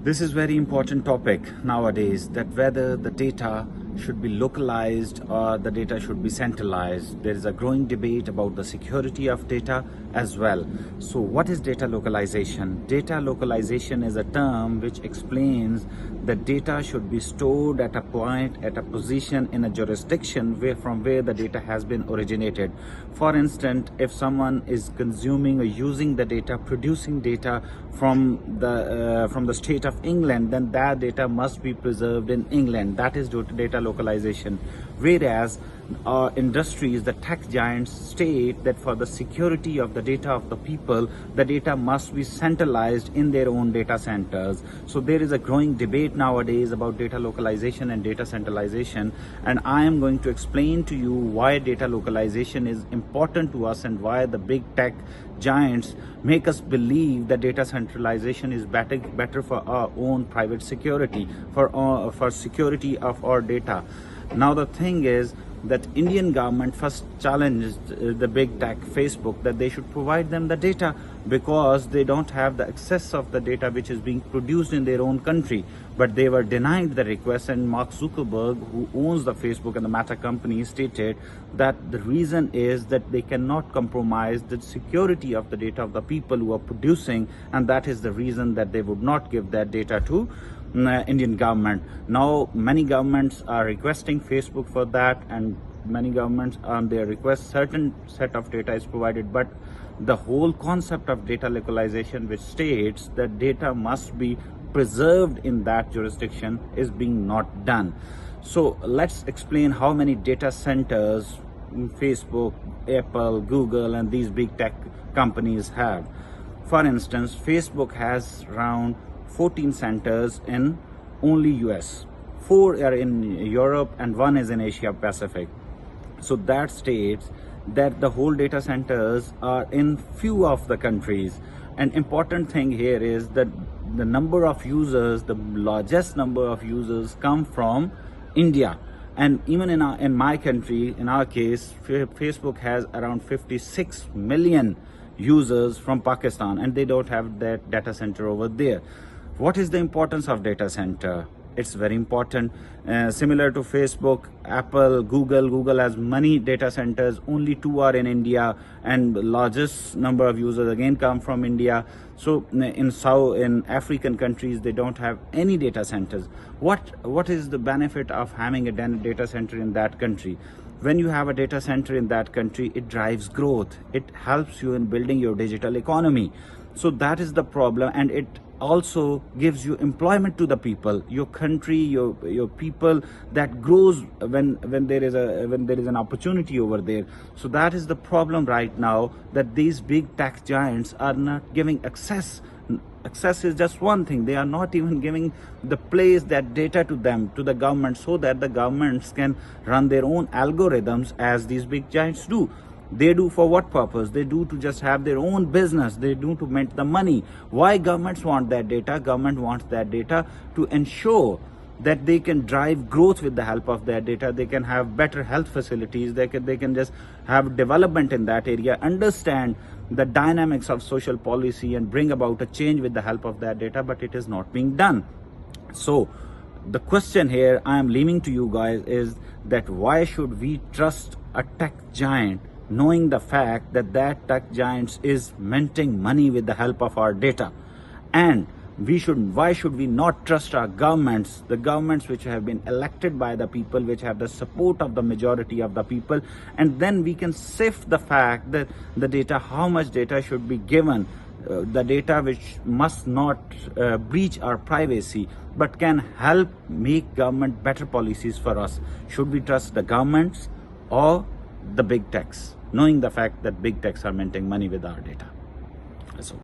This is very important topic nowadays, that whether the data should be localized or the data should be centralized. There is a growing debate about the security of data as well. So what is data localization? Data localization is a term which explains that data should be stored at a point, at a position in a jurisdiction from where the data has been originated. For instance, if someone is consuming or using the data, producing data from the state of England, then that data must be preserved in England. That is data localization. Whereas industries, the tech giants, state that for the security of the data of the people, the data must be centralized in their own data centers. So there is a growing debate nowadays about data localization and data centralization, and I am going to explain to you why data localization is important to us and why the big tech giants make us believe that data centralization is better for our own private security, for security of our data. Now the thing is that Indian government first challenged the big tech Facebook that they should provide them the data, because they don't have the access of the data which is being produced in their own country. But they were denied the request, and Mark Zuckerberg, who owns the Facebook and the Meta company, stated that the reason is that they cannot compromise the security of the data of the people who are producing, and that is the reason that they would not give that data to Indian government. Now many governments are requesting Facebook for that, and many governments on their request certain set of data is provided, but the whole concept of data localization, which states that data must be preserved in that jurisdiction, is being not done. So let's explain how many data centers Facebook, Apple, Google and these big tech companies have. For instance, Facebook has around 14 centers in only US, 4 are in Europe and 1 is in Asia Pacific. So that states that the whole data centers are in few of the countries. An important thing here is that the number of users, the largest number of users, come from India. And even in my country, in our case, Facebook has around 56 million users from Pakistan, and they don't have that data center over there. What is the importance of data center? It's very important. Similar to Facebook, Apple, Google has many data centers. Only 2 are in India, and the largest number of users again come from India. So in African countries, they don't have any data centers. What is the benefit of having a data center in that country? When you have a data center in that country, it drives growth. It helps you in building your digital economy. So that is the problem, and it also gives you employment to the people, your country, your people, that grows when there is an opportunity over there. So that is the problem right now, that these big tech giants are not giving access. Access is just one thing. They are not even giving the place, that data to them, to the government, so that the governments can run their own algorithms as these big giants do. They do for what purpose? They do to just have their own business. They do to make the money. Why governments want that data? Government wants that data to ensure that they can drive growth with the help of that data. They can have better health facilities. They can just have development in that area, understand the dynamics of social policy and bring about a change with the help of that data, but it is not being done. So the question here I am leaving to you guys is that why should we trust a tech giant, knowing the fact that that tech giant is minting money with the help of our data? And why should we not trust our governments, the governments which have been elected by the people, which have the support of the majority of the people? And then we can sift the fact that the data, how much data should be given, the data which must not breach our privacy, but can help make government better policies for us. Should we trust the governments or the big techs, knowing the fact that big techs are minting money with our data? So